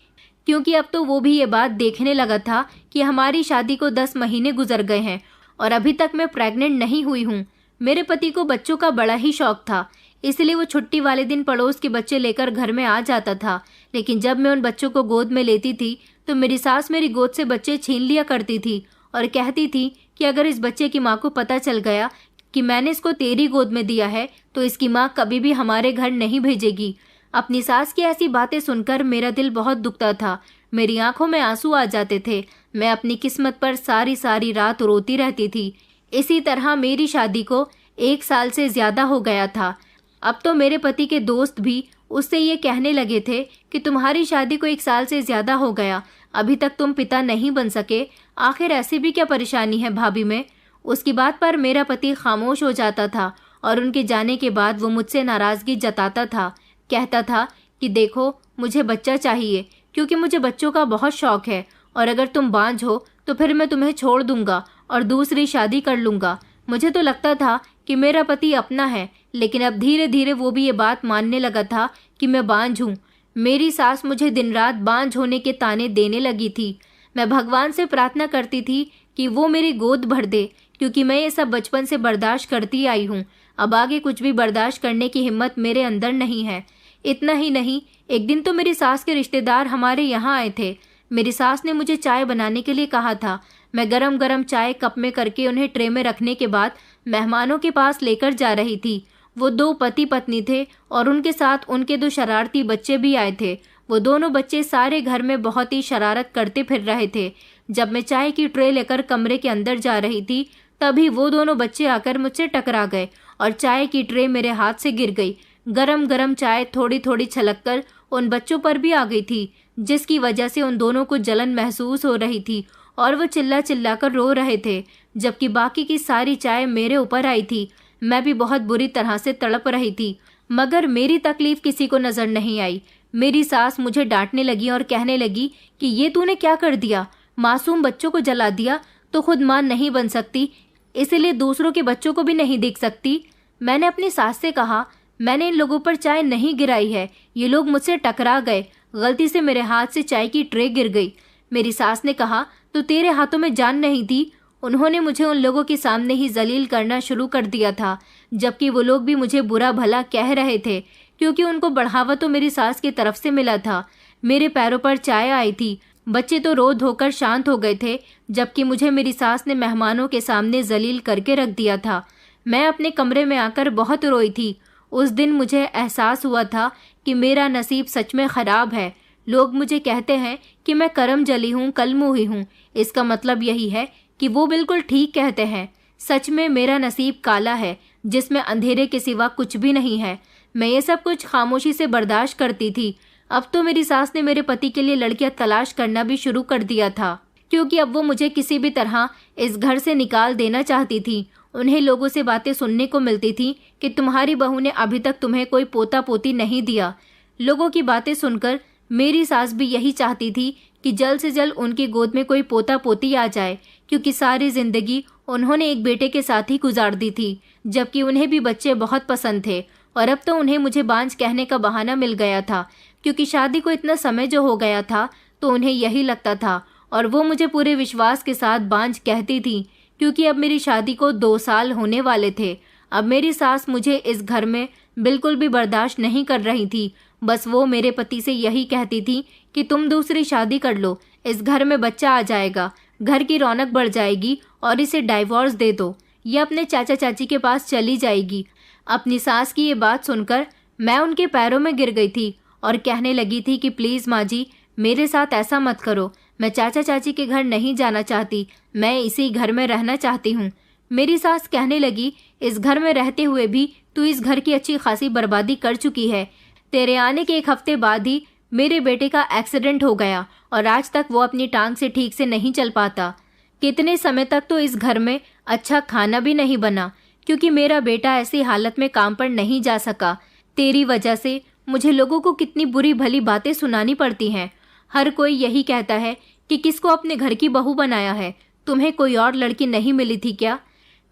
क्योंकि अब तो वो भी ये बात देखने लगा था कि हमारी शादी को 10 महीने गुजर गए हैं और अभी तक मैं प्रेग्नेंट नहीं हुई हूँ। मेरे पति को बच्चों का बड़ा ही शौक था, इसलिए वो छुट्टी वाले दिन पड़ोस के बच्चे लेकर घर में आ जाता था। लेकिन जब मैं उन बच्चों को गोद में लेती थी तो मेरी सास मेरी गोद से बच्चे छीन लिया करती थी और कहती थी कि अगर इस बच्चे की माँ को पता चल गया कि मैंने इसको तेरी गोद में दिया है तो इसकी माँ कभी भी हमारे घर नहीं भेजेगी। अपनी सास की ऐसी बातें सुनकर मेरा दिल बहुत दुखता था, मेरी आंखों में आंसू आ जाते थे। मैं अपनी किस्मत पर सारी सारी रात रोती रहती थी। इसी तरह मेरी शादी को 1 साल से ज्यादा हो गया था। अब तो मेरे पति के दोस्त भी उससे ये कहने लगे थे कि तुम्हारी शादी को 1 साल से ज्यादा हो गया, अभी तक तुम पिता नहीं बन सके, आखिर ऐसी भी क्या परेशानी है भाभी में। उसकी बात पर मेरा पति खामोश हो जाता था और उनके जाने के बाद वो मुझसे नाराजगी जताता था। कहता था कि देखो मुझे बच्चा चाहिए क्योंकि मुझे बच्चों का बहुत शौक है, और अगर तुम बांझ हो तो फिर मैं तुम्हें छोड़ दूंगा और दूसरी शादी कर लूंगा। मुझे तो लगता था कि मेरा पति अपना है, लेकिन अब धीरे धीरे वो भी ये बात मानने लगा था कि मैं बांझ हूँ। मेरी सास मुझे दिन रात बांझ होने के ताने देने लगी थी। मैं भगवान से प्रार्थना करती थी कि वो मेरी गोद भर दे, क्योंकि मैं ये सब बचपन से बर्दाश्त करती आई हूँ। अब आगे कुछ भी बर्दाश्त करने की हिम्मत मेरे अंदर नहीं है। इतना ही नहीं, एक दिन तो मेरी सास के रिश्तेदार हमारे यहाँ आए थे। मेरी सास ने मुझे चाय बनाने के लिए कहा था। मैं गरम गरम चाय कप में करके उन्हें ट्रे में रखने के बाद मेहमानों के पास लेकर जा रही थी। वो 2 पति पत्नी थे और उनके साथ उनके 2 शरारती बच्चे भी आए थे। वो दोनों बच्चे सारे घर में बहुत ही शरारत करते फिर रहे थे। जब मैं चाय की ट्रे लेकर कमरे के अंदर जा रही थी तभी वो दोनों बच्चे आकर मुझसे टकरा गए और चाय की ट्रे मेरे हाथ से गिर गई। गरम गरम चाय थोड़ी थोड़ी छलककर उन बच्चों पर भी आ गई थी, जिसकी वजह से उन दोनों को जलन महसूस हो रही थी और वो चिल्ला चिल्ला कर रो रहे थे, जबकि बाकी की सारी चाय मेरे ऊपर आई थी। मैं भी बहुत बुरी तरह से तड़प रही थी, मगर मेरी तकलीफ किसी को नजर नहीं आई। मेरी सास मुझे डांटने लगी और कहने लगी कि ये तूने क्या कर दिया, मासूम बच्चों को जला दिया तो खुद मां नहीं बन सकती, इसलिए दूसरों के बच्चों को भी नहीं देख सकती। मैंने अपनी सास से कहा, मैंने इन लोगों पर चाय नहीं गिराई है, ये लोग मुझसे टकरा गए, गलती से मेरे हाथ से चाय की ट्रे गिर गई। मेरी सास ने कहा, तो तेरे हाथों में जान नहीं थी। उन्होंने मुझे उन लोगों के सामने ही जलील करना शुरू कर दिया था, जबकि वो लोग भी मुझे बुरा भला कह रहे थे, क्योंकि उनको बढ़ावा तो मेरी सास की तरफ से मिला था। मेरे पैरों पर चाय आई थी, बच्चे तो रो धोकर शांत हो गए थे, जबकि मुझे मेरी सास ने मेहमानों के सामने जलील करके रख दिया था। मैं अपने कमरे में आकर बहुत रोई थी। उस दिन मुझे एहसास हुआ था कि मेरा नसीब सच में खराब है। लोग मुझे कहते हैं कि मैं करम जली हूँ, कलमुही हूँ। इसका मतलब यही है कि वो बिल्कुल ठीक कहते हैं। सच में मेरा नसीब काला है, जिसमें अंधेरे के सिवा कुछ भी नहीं है। मैं ये सब कुछ खामोशी से बर्दाश्त करती थी। अब तो मेरी सास ने मेरे पति के लिए लड़कियां तलाश करना भी शुरू कर दिया था, क्योंकि अब वो मुझे किसी भी तरह इस घर से निकाल देना चाहती थी। उन्हें लोगों से बातें सुनने को मिलती थी कि तुम्हारी बहू ने अभी तक तुम्हें कोई पोता पोती नहीं दिया। लोगों की बातें सुनकर मेरी सास भी यही चाहती थी कि जल्द से जल्द उनकी गोद में कोई पोता पोती आ जाए, क्योंकि सारी जिंदगी उन्होंने एक बेटे के साथ ही गुजार दी थी, जबकि उन्हें भी बच्चे बहुत पसंद थे। और अब तो उन्हें मुझे बांझ कहने का बहाना मिल गया था, क्योंकि शादी को इतना समय जो हो गया था तो उन्हें यही लगता था, और वो मुझे पूरे विश्वास के साथ बांझ कहती थी, क्योंकि अब मेरी शादी को 2 साल होने वाले थे। अब मेरी सास मुझे इस घर में बिल्कुल भी बर्दाश्त नहीं कर रही थी। बस वो मेरे पति से यही कहती थी कि तुम दूसरी शादी कर लो, इस घर में बच्चा आ जाएगा, घर की रौनक बढ़ जाएगी, और इसे डाइवोर्स दे दो, ये अपने चाचा चाची के पास चली जाएगी। अपनी सास की ये बात सुनकर मैं उनके पैरों में गिर गई थी और कहने लगी थी कि प्लीज़ माँ जी, मेरे साथ ऐसा मत करो। मैं चाचा चाची के घर नहीं जाना चाहती, मैं इसी घर में रहना चाहती हूँ। मेरी सास कहने लगी, इस घर में रहते हुए भी तू इस घर की अच्छी खासी बर्बादी कर चुकी है। तेरे आने के 1 हफ्ते बाद ही मेरे बेटे का एक्सीडेंट हो गया और आज तक वो अपनी टांग से ठीक से नहीं चल पाता। कितने समय तक तो इस घर में अच्छा खाना भी नहीं बना, क्योंकि मेरा बेटा ऐसी हालत में काम पर नहीं जा सका। तेरी वजह से मुझे लोगों को कितनी बुरी भली बातें सुनानी पड़ती हैं। हर कोई यही कहता है कि किसको अपने घर की बहू बनाया है, तुम्हें कोई और लड़की नहीं मिली थी क्या?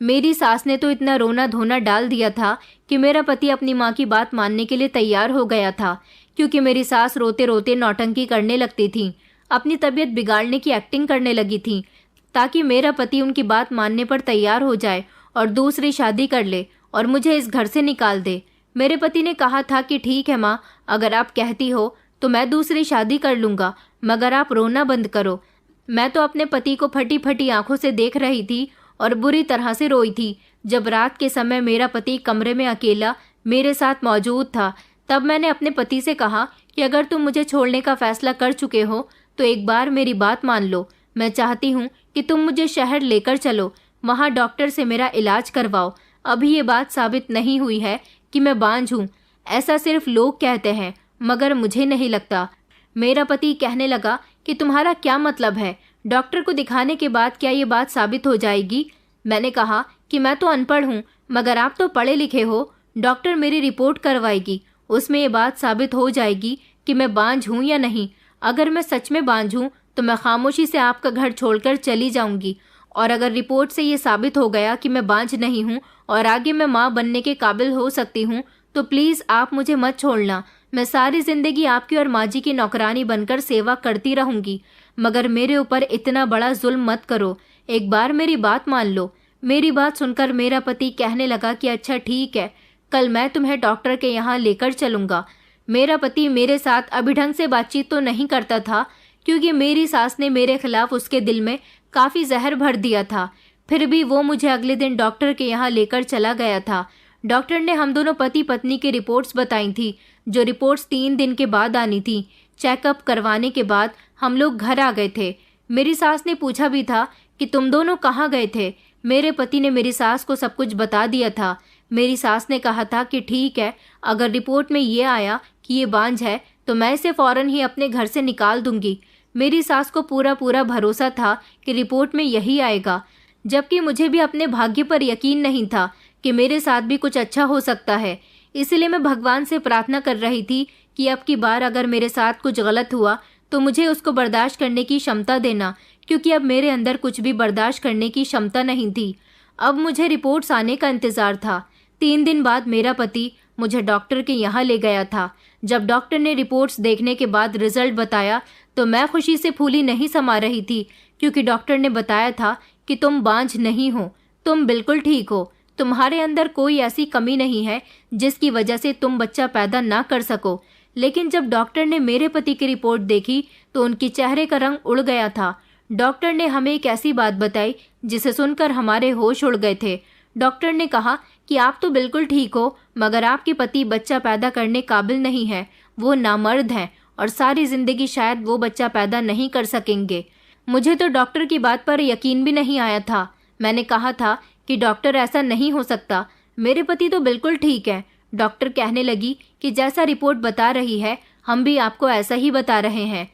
मेरी सास ने तो इतना रोना धोना डाल दिया था कि मेरा पति अपनी माँ की बात मानने के लिए तैयार हो गया था, क्योंकि मेरी सास रोते रोते नौटंकी करने लगती थी, अपनी तबीयत बिगाड़ने की एक्टिंग करने लगी थी, ताकि मेरा पति उनकी बात मानने पर तैयार हो जाए और दूसरी शादी कर ले और मुझे इस घर से निकाल दे। मेरे पति ने कहा था कि ठीक है माँ, अगर आप कहती हो तो मैं दूसरी शादी कर लूँगा, मगर आप रोना बंद करो। मैं तो अपने पति को फटी फटी आंखों से देख रही थी और बुरी तरह से रोई थी। जब रात के समय मेरा पति कमरे में अकेला मेरे साथ मौजूद था, तब मैंने अपने पति से कहा कि अगर तुम मुझे छोड़ने का फैसला कर चुके हो तो एक बार मेरी बात मान लो। मैं चाहती हूँ कि तुम मुझे शहर लेकर चलो, वहाँ डॉक्टर से मेरा इलाज करवाओ। अभी ये बात साबित नहीं हुई है कि मैं बांझ हूँ, ऐसा सिर्फ लोग कहते हैं, मगर मुझे नहीं लगता। मेरा पति कहने लगा कि तुम्हारा क्या मतलब है, डॉक्टर को दिखाने के बाद क्या ये बात साबित हो जाएगी? मैंने कहा कि मैं तो अनपढ़ हूँ, मगर आप तो पढ़े लिखे हो। डॉक्टर मेरी रिपोर्ट करवाएगी, उसमें ये बात साबित हो जाएगी कि मैं बांझ हूँ या नहीं। अगर मैं सच में बांझ हूँ तो मैं खामोशी से आपका घर छोड़कर चली जाऊंगी, और अगर रिपोर्ट से ये साबित हो गया कि मैं बांझ नहीं हूँ और आगे मैं माँ बनने के काबिल हो सकती हूँ, तो प्लीज़ आप मुझे मत छोड़ना। मैं सारी जिंदगी आपकी और माँ जी की नौकरानी बनकर सेवा करती रहूंगी, मगर मेरे ऊपर इतना बड़ा जुल्म मत करो। एक बार मेरी बात मान लो। मेरी बात सुनकर मेरा पति कहने लगा कि अच्छा ठीक है, कल मैं तुम्हें डॉक्टर के यहाँ लेकर चलूँगा। मेरा पति मेरे साथ अभी ढंग से बातचीत तो नहीं करता था, क्योंकि मेरी सास ने मेरे खिलाफ उसके दिल में काफ़ी जहर भर दिया था। फिर भी वो मुझे अगले दिन डॉक्टर के यहाँ लेकर चला गया था। डॉक्टर ने हम दोनों पति पत्नी की रिपोर्ट्स बताई थी, जो रिपोर्ट्स 3 दिन के बाद आनी थी। चेकअप करवाने के बाद हम लोग घर आ गए थे। मेरी सास ने पूछा भी था कि तुम दोनों कहाँ गए थे। मेरे पति ने मेरी सास को सब कुछ बता दिया था। मेरी सास ने कहा था कि ठीक है, अगर रिपोर्ट में ये आया कि ये बांझ है तो मैं इसे फौरन ही अपने घर से निकाल दूंगी। मेरी सास को पूरा पूरा भरोसा था कि रिपोर्ट में यही आएगा, जबकि मुझे भी अपने भाग्य पर यकीन नहीं था कि मेरे साथ भी कुछ अच्छा हो सकता है। इसलिए मैं भगवान से प्रार्थना कर रही थी कि अब की बार अगर मेरे साथ कुछ गलत हुआ तो मुझे उसको बर्दाश्त करने की क्षमता देना, क्योंकि अब मेरे अंदर कुछ भी बर्दाश्त करने की क्षमता नहीं थी। अब मुझे रिपोर्ट्स आने का इंतज़ार था। 3 दिन बाद मेरा पति मुझे डॉक्टर के यहाँ ले गया था। जब डॉक्टर ने रिपोर्ट्स देखने के बाद रिजल्ट बताया तो मैं खुशी से फूली नहीं समा रही थी, क्योंकि डॉक्टर ने बताया था कि तुम बांझ नहीं हो, तुम बिल्कुल ठीक हो। तुम्हारे अंदर कोई ऐसी कमी नहीं है जिसकी वजह से तुम बच्चा पैदा ना कर सको। लेकिन जब डॉक्टर ने मेरे पति की रिपोर्ट देखी तो उनके चेहरे का रंग उड़ गया था। डॉक्टर ने हमें एक ऐसी बात बताई जिसे सुनकर हमारे होश उड़ गए थे। डॉक्टर ने कहा कि आप तो बिल्कुल ठीक हो, मगर आपके पति बच्चा पैदा करने काबिल नहीं है, वो नामर्द हैं और सारी जिंदगी शायद वो बच्चा पैदा नहीं कर सकेंगे। मुझे तो डॉक्टर की बात पर यकीन भी नहीं आया था। मैंने कहा था कि डॉक्टर ऐसा नहीं हो सकता, मेरे पति तो बिल्कुल ठीक है। डॉक्टर कहने लगी कि जैसा रिपोर्ट बता रही है हम भी आपको ऐसा ही बता रहे हैं।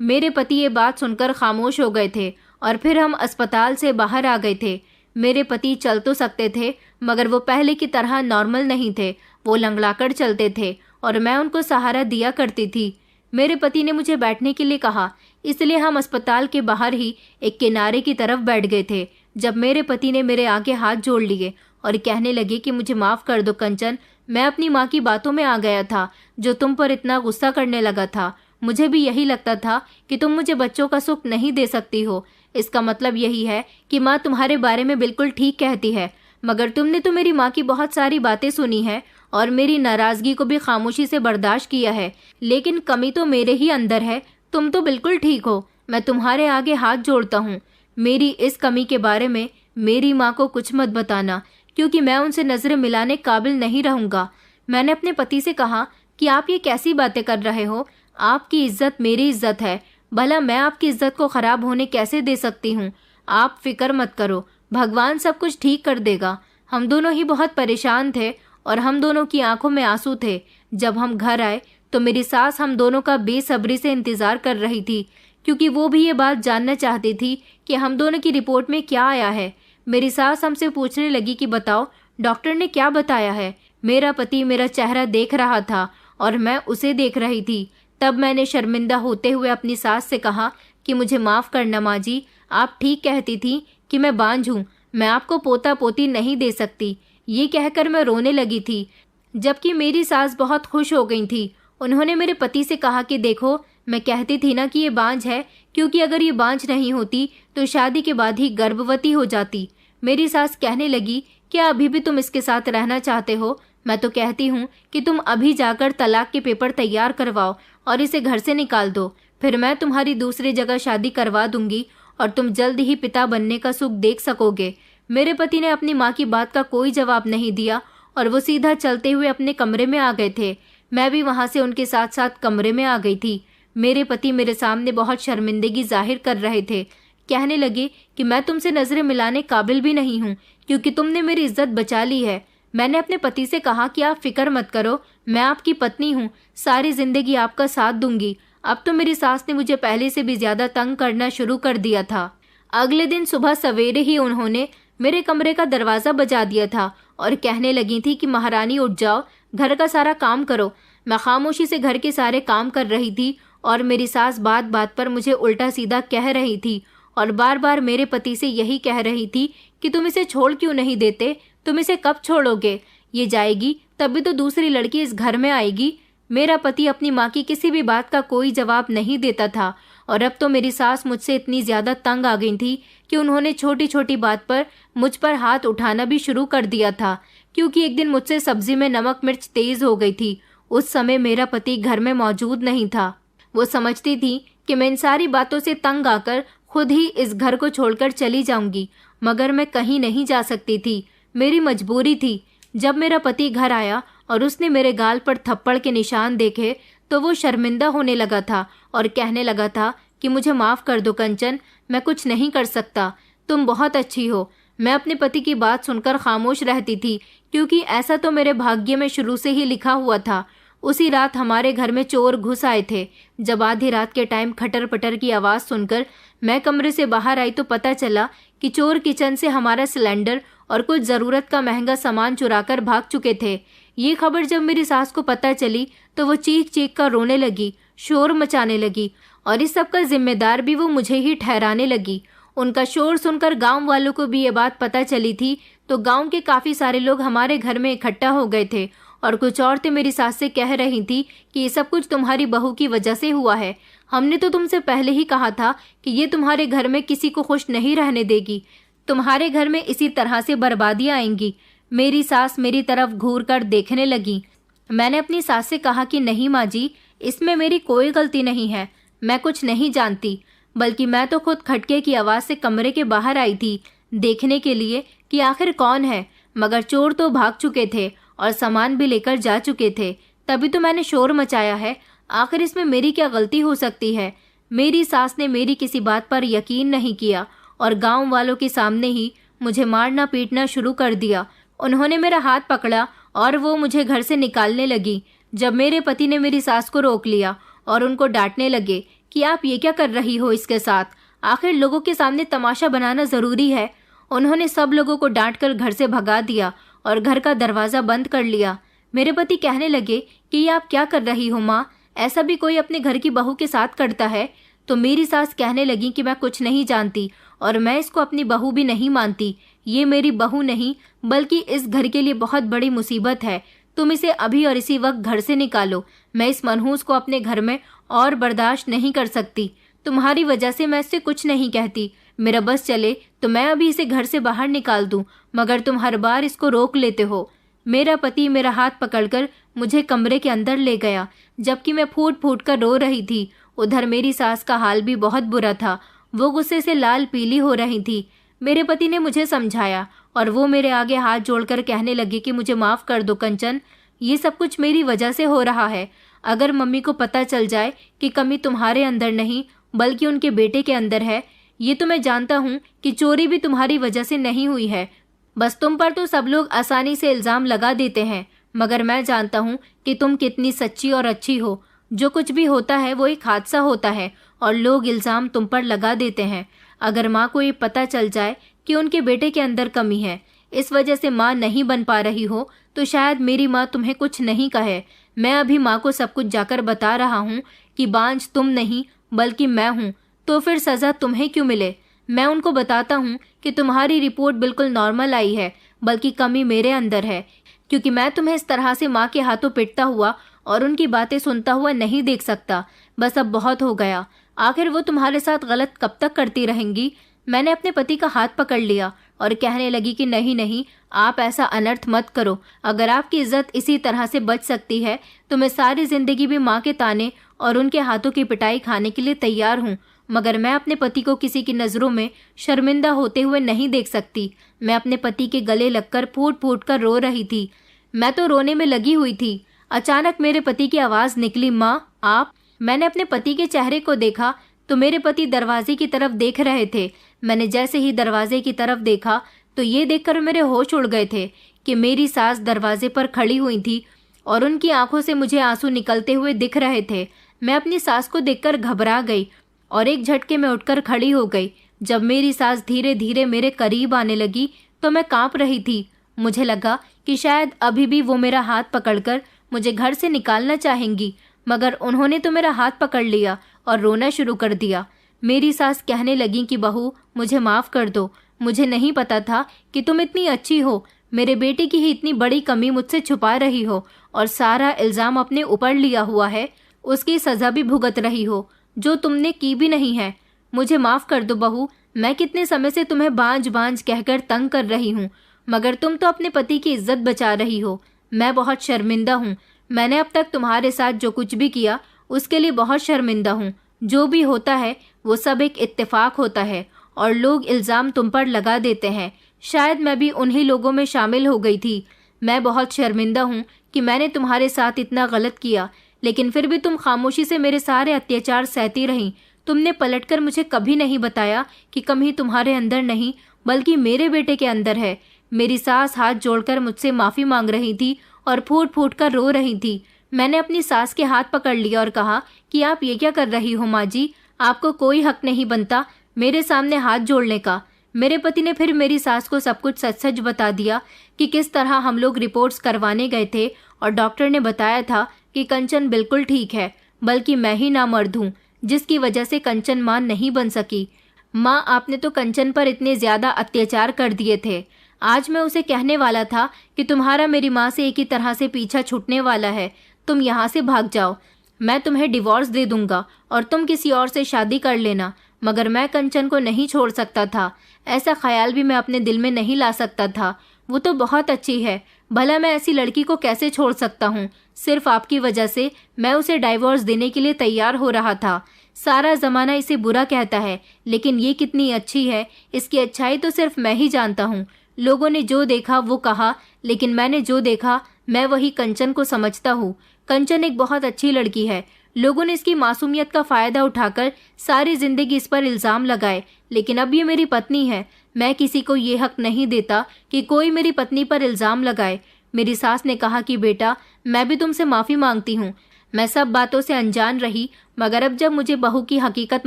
मेरे पति ये बात सुनकर खामोश हो गए थे और फिर हम अस्पताल से बाहर आ गए थे। मेरे पति चल तो सकते थे, मगर वो पहले की तरह नॉर्मल नहीं थे। वो लंगड़ाकर चलते थे और मैं उनको सहारा दिया करती थी। मेरे पति ने मुझे बैठने के लिए कहा, इसलिए हम अस्पताल के बाहर ही एक किनारे की तरफ बैठ गए थे। जब मेरे पति ने मेरे आगे हाथ जोड़ लिए और कहने लगे कि मुझे माफ़ कर दो कंचन, मैं अपनी माँ की बातों में आ गया था जो तुम पर इतना गुस्सा करने लगा था। मुझे भी यही लगता था कि तुम मुझे बच्चों का सुख नहीं दे सकती हो। इसका मतलब यही है कि माँ तुम्हारे बारे में बिल्कुल ठीक कहती है, मगर तुमने तो मेरी माँ की बहुत सारी बातें सुनी हैं और मेरी नाराज़गी को भी खामोशी से बर्दाश्त किया है, लेकिन कमी तो मेरे ही अंदर है। तुम तो बिल्कुल ठीक हो, मैं तुम्हारे आगे हाथ जोड़ता हूँ। मेरी इस कमी के बारे में मेरी माँ को कुछ मत बताना, क्योंकि मैं उनसे नज़रें मिलाने काबिल नहीं रहूँगा। मैंने अपने पति से कहा कि आप ये कैसी बातें कर रहे हो, आपकी इज्जत मेरी इज्जत है, भला मैं आपकी इज्जत को ख़राब होने कैसे दे सकती हूँ। आप फिक्र मत करो, भगवान सब कुछ ठीक कर देगा। हम दोनों ही बहुत परेशान थे और हम दोनों की आंखों में आंसू थे। जब हम घर आए तो मेरी सास हम दोनों का बेसब्री से इंतज़ार कर रही थी, क्योंकि वो भी ये बात जानना चाहती थी कि हम दोनों की रिपोर्ट में क्या आया है। मेरी सास हमसे पूछने लगी कि बताओ डॉक्टर ने क्या बताया है। मेरा पति मेरा चेहरा देख रहा था और मैं उसे देख रही थी। तब मैंने शर्मिंदा होते हुए अपनी सास से कहा कि मुझे माफ़ करना माँ जी, आप ठीक कहती थी कि मैं बांझ हूँ, मैं आपको पोता पोती नहीं दे सकती। ये कहकर मैं रोने लगी थी, जबकि मेरी सास बहुत खुश हो गई थी। उन्होंने मेरे पति से कहा कि देखो, मैं कहती थी ना कि ये बांझ है, क्योंकि अगर ये बांझ नहीं होती तो शादी के बाद ही गर्भवती हो जाती। मेरी सास कहने लगी, क्या अभी भी तुम इसके साथ रहना चाहते हो? मैं तो कहती हूँ कि तुम अभी जाकर तलाक के पेपर तैयार करवाओ और इसे घर से निकाल दो, फिर मैं तुम्हारी दूसरी जगह शादी करवा दूंगी और तुम जल्द ही पिता बनने का सुख देख सकोगे। मेरे पति ने अपनी माँ की बात का कोई जवाब नहीं दिया और वो सीधा चलते हुए अपने कमरे में आ गए थे। मैं भी वहाँ से उनके साथ साथ कमरे में आ गई थी। मेरे पति मेरे सामने बहुत शर्मिंदगी जाहिर कर रहे थे। कहने लगे कि मैं तुमसे नजरें मिलाने काबिल भी नहीं हूँ, क्योंकि तुमने मेरी इज्जत बचा ली है। मैंने अपने पति से कहा कि आप फिक्र मत करो, मैं आपकी पत्नी हूँ, सारी जिंदगी आपका साथ दूंगी। अब तो मेरी सास ने मुझे पहले से भी ज्यादा तंग करना शुरू कर दिया था। अगले दिन सुबह सवेरे ही उन्होंने मेरे कमरे का दरवाजा बजा दिया था और कहने लगी थी कि महारानी उठ जाओ, घर का सारा काम करो। मैं खामोशी से घर के सारे काम कर रही थी और मेरी सास बात बात पर मुझे उल्टा सीधा कह रही थी और बार बार मेरे पति से यही कह रही थी कि तुम इसे छोड़ क्यों नहीं देते, तुम इसे कब छोड़ोगे, ये जाएगी तभी तो दूसरी लड़की इस घर में आएगी। मेरा पति अपनी माँ की किसी भी बात का कोई जवाब नहीं देता था और अब तो मेरी सास मुझसे इतनी ज्यादा तंग आ गई थी कि उन्होंने छोटी छोटी बात पर मुझ पर हाथ उठाना भी शुरू कर दिया था। क्योंकि एक दिन मुझसे सब्जी में नमक मिर्च तेज हो गई थी। उस समय मेरा पति घर में मौजूद नहीं था। वो समझती थी कि मैं इन सारी बातों से तंग आकर खुद ही इस घर को छोड़कर चली जाऊंगी, मगर मैं कहीं नहीं जा सकती थी, मेरी मजबूरी थी। जब मेरा पति घर आया और उसने मेरे गाल पर थप्पड़ के निशान देखे तो वो शर्मिंदा होने लगा था और कहने लगा था कि मुझे माफ़ कर दो कंचन, मैं कुछ नहीं कर सकता, तुम बहुत अच्छी हो। मैं अपने पति की बात सुनकर खामोश रहती थी, क्योंकि ऐसा तो मेरे भाग्य में शुरू से ही लिखा हुआ था। उसी रात हमारे घर में चोर घुस आए थे। जब आधी रात के टाइम खटर पटर की आवाज़ सुनकर मैं कमरे से बाहर आई तो पता चला कि चोर किचन से हमारा सिलेंडर और कुछ ज़रूरत का महंगा सामान चुराकर भाग चुके थे। ये खबर जब मेरी सास को पता चली तो वो चीख चीख कर रोने लगी, शोर मचाने लगी और इस सब का जिम्मेदार भी वो मुझे ही ठहराने लगी। उनका शोर सुनकर गांव वालों को भी ये बात पता चली थी, तो गांव के काफ़ी सारे लोग हमारे घर में इकट्ठा हो गए थे और कुछ औरतें मेरी सास से कह रही थी कि ये सब कुछ तुम्हारी बहू की वजह से हुआ है। हमने तो तुमसे पहले ही कहा था कि ये तुम्हारे घर में किसी को खुश नहीं रहने देगी, तुम्हारे घर में इसी तरह से बर्बादियां आएंगी। मेरी सास मेरी तरफ घूर कर देखने लगी। मैंने अपनी सास से कहा कि नहीं माँ जी, इसमें मेरी कोई गलती नहीं है, मैं कुछ नहीं जानती, बल्कि मैं तो खुद खटके की आवाज़ से कमरे के बाहर आई थी देखने के लिए कि आखिर कौन है, मगर चोर तो भाग चुके थे और सामान भी लेकर जा चुके थे, तभी तो मैंने शोर मचाया है। आखिर इसमें मेरी क्या गलती हो सकती है। मेरी सास ने मेरी किसी बात पर यकीन नहीं किया और गांव वालों के सामने ही मुझे मारना पीटना शुरू कर दिया। उन्होंने मेरा हाथ पकड़ा और वो मुझे घर से निकालने लगी, जब मेरे पति ने मेरी सास को रोक लिया और उनको डांटने लगे कि आप ये क्या कर रही हो इसके साथ, आखिर लोगों के सामने तमाशा बनाना ज़रूरी है। उन्होंने सब लोगों को डांट कर घर से भगा दिया और घर का दरवाज़ा बंद कर लिया। मेरे पति कहने लगे कि ये आप क्या कर रही हो माँ, ऐसा भी कोई अपने घर की बहू के साथ करता है। तो मेरी सास कहने लगी कि मैं कुछ नहीं जानती और मैं इसको अपनी बहू भी नहीं मानती। ये मेरी बहू नहीं बल्कि इस घर के लिए बहुत बड़ी मुसीबत है। तुम इसे अभी और इसी वक्त घर से निकालो। मैं इस मनहूस को अपने घर में और बर्दाश्त नहीं कर सकती। तुम्हारी वजह से मैं इससे कुछ नहीं कहती। मेरा बस चले तो मैं अभी इसे घर से बाहर निकाल दूं, मगर तुम हर बार इसको रोक लेते हो। मेरा पति मेरा हाथ पकड़कर मुझे कमरे के अंदर ले गया, जबकि मैं फूट फूट कर रो रही थी। उधर मेरी सास का हाल भी बहुत बुरा था, वो गुस्से से लाल पीली हो रही थी। मेरे पति ने मुझे समझाया और वो मेरे आगे हाथ जोड़कर कहने लगे कि मुझे माफ़ कर दो कंचन, ये सब कुछ मेरी वजह से हो रहा है। अगर मम्मी को पता चल जाए कि कमी तुम्हारे अंदर नहीं बल्कि उनके बेटे के अंदर है, ये तो मैं जानता हूँ कि चोरी भी तुम्हारी वजह से नहीं हुई है। बस तुम पर तो सब लोग आसानी से इल्ज़ाम लगा देते हैं, मगर मैं जानता हूँ कि तुम कितनी सच्ची और अच्छी हो। जो कुछ भी होता है वो एक हादसा होता है और लोग इल्ज़ाम तुम पर लगा देते हैं। अगर माँ को ये पता चल जाए कि उनके बेटे के अंदर कमी है, इस वजह से माँ नहीं बन पा रही हो तो शायद मेरी माँ तुम्हें कुछ नहीं कहे। मैं अभी माँ को सब कुछ जाकर बता रहा हूँ कि बांझ तुम नहीं बल्कि मैं हूँ, तो फिर सज़ा तुम्हें क्यों मिले। मैं उनको बताता हूँ कि तुम्हारी रिपोर्ट बिल्कुल नॉर्मल आई है, बल्कि कमी मेरे अंदर है, क्योंकि मैं तुम्हें इस तरह से माँ के हाथों पिटता हुआ और उनकी बातें सुनता हुआ नहीं देख सकता। बस अब बहुत हो गया। आखिर वो तुम्हारे साथ गलत कब तक करती रहेंगी। मैंने अपने पति का हाथ पकड़ लिया और कहने लगी कि नहीं नहीं, आप ऐसा अनर्थ मत करो। अगर आपकी इज्जत इसी तरह से बच सकती है तो मैं सारी जिंदगी भी माँ के ताने और उनके हाथों की पिटाई खाने के लिए तैयार हूँ, मगर मैं अपने पति को किसी की नज़रों में शर्मिंदा होते हुए नहीं देख सकती। मैं अपने पति के गले लगकर फूट फूट कर रो रही थी। मैं तो रोने में लगी हुई थी। अचानक मेरे पति की आवाज़ निकली, माँ आप। मैंने अपने पति के चेहरे को देखा तो मेरे पति दरवाजे की तरफ देख रहे थे। मैंने जैसे ही दरवाजे की तरफ देखा तो ये देखकर मेरे होश उड़ गए थे कि मेरी सास दरवाजे पर खड़ी हुई थी और उनकी आंखों से मुझे आंसू निकलते हुए दिख रहे थे। मैं अपनी सास को देखकर घबरा गई और एक झटके में उठकर खड़ी हो गई। जब मेरी सास धीरे धीरे मेरे करीब आने लगी तो मैं कांप रही थी। मुझे लगा कि शायद अभी भी वो मेरा हाथ पकड़कर मुझे घर से निकालना चाहेंगी, मगर उन्होंने तो मेरा हाथ पकड़ लिया और रोना शुरू कर दिया। मेरी सास कहने लगी कि बहू मुझे माफ़ कर दो, मुझे नहीं पता था कि तुम इतनी अच्छी हो, मेरे बेटे की ही इतनी बड़ी कमी मुझसे छुपा रही हो और सारा इल्ज़ाम अपने ऊपर लिया हुआ है, उसकी सज़ा भी भुगत रही हो जो तुमने की भी नहीं है। मुझे माफ़ कर दो बहू, मैं कितने समय से तुम्हें बांझ बांझ कहकर तंग कर रही हूँ, मगर तुम तो अपने पति की इज्जत बचा रही हो। मैं बहुत शर्मिंदा हूँ। मैंने अब तक तुम्हारे साथ जो कुछ भी किया उसके लिए बहुत शर्मिंदा हूँ। जो भी होता है वो सब एक इत्तेफाक होता है और लोग इल्ज़ाम तुम पर लगा देते हैं। शायद मैं भी उन्हीं लोगों में शामिल हो गई थी। मैं बहुत शर्मिंदा हूँ कि मैंने तुम्हारे साथ इतना गलत किया, लेकिन फिर भी तुम खामोशी से मेरे सारे अत्याचार सहती रहीं। तुमने पलटकर मुझे कभी नहीं बताया कि कमी तुम्हारे अंदर नहीं बल्कि मेरे बेटे के अंदर है। मेरी सास हाथ जोड़कर मुझसे माफ़ी मांग रही थी और फूट फूट कर रो रही थी। मैंने अपनी सास के हाथ पकड़ लिया और कहा कि आप ये क्या कर रही हो माँ जी, आपको कोई हक नहीं बनता मेरे सामने हाथ जोड़ने का। मेरे पति ने फिर मेरी सास को सब कुछ सच सच बता दिया कि किस तरह हम लोग रिपोर्ट्स करवाने गए थे और डॉक्टर ने बताया था कि कंचन बिल्कुल ठीक है, बल्कि मैं ही नामर्द हूँ जिसकी वजह से कंचन माँ नहीं बन सकी। माँ आपने तो कंचन पर इतने ज़्यादा अत्याचार कर दिए थे। आज मैं उसे कहने वाला था कि तुम्हारा मेरी माँ से एक ही तरह से पीछा छूटने वाला है, तुम यहाँ से भाग जाओ, मैं तुम्हें डिवोर्स दे दूंगा और तुम किसी और से शादी कर लेना। मगर मैं कंचन को नहीं छोड़ सकता था, ऐसा ख्याल भी मैं अपने दिल में नहीं ला सकता था। वो तो बहुत अच्छी है, भला मैं ऐसी लड़की को कैसे छोड़ सकता हूँ। सिर्फ आपकी वजह से मैं उसे डाइवोर्स देने के लिए तैयार हो रहा था। सारा ज़माना इसे बुरा कहता है, लेकिन ये कितनी अच्छी है इसकी अच्छाई तो सिर्फ मैं ही जानता हूँ। लोगों ने जो देखा वो कहा, लेकिन मैंने जो देखा मैं वही कंचन को समझता हूँ। कंचन एक बहुत अच्छी लड़की है। लोगों ने इसकी मासूमियत का फ़ायदा उठाकर सारी ज़िंदगी इस पर इल्ज़ाम लगाए, लेकिन अब ये मेरी पत्नी है। मैं किसी को ये हक नहीं देता कि कोई मेरी पत्नी पर इल्ज़ाम लगाए। मेरी सास ने कहा कि बेटा मैं भी तुमसे माफ़ी मांगती हूँ, मैं सब बातों से अनजान रही, मगर अब जब मुझे बहू की हकीकत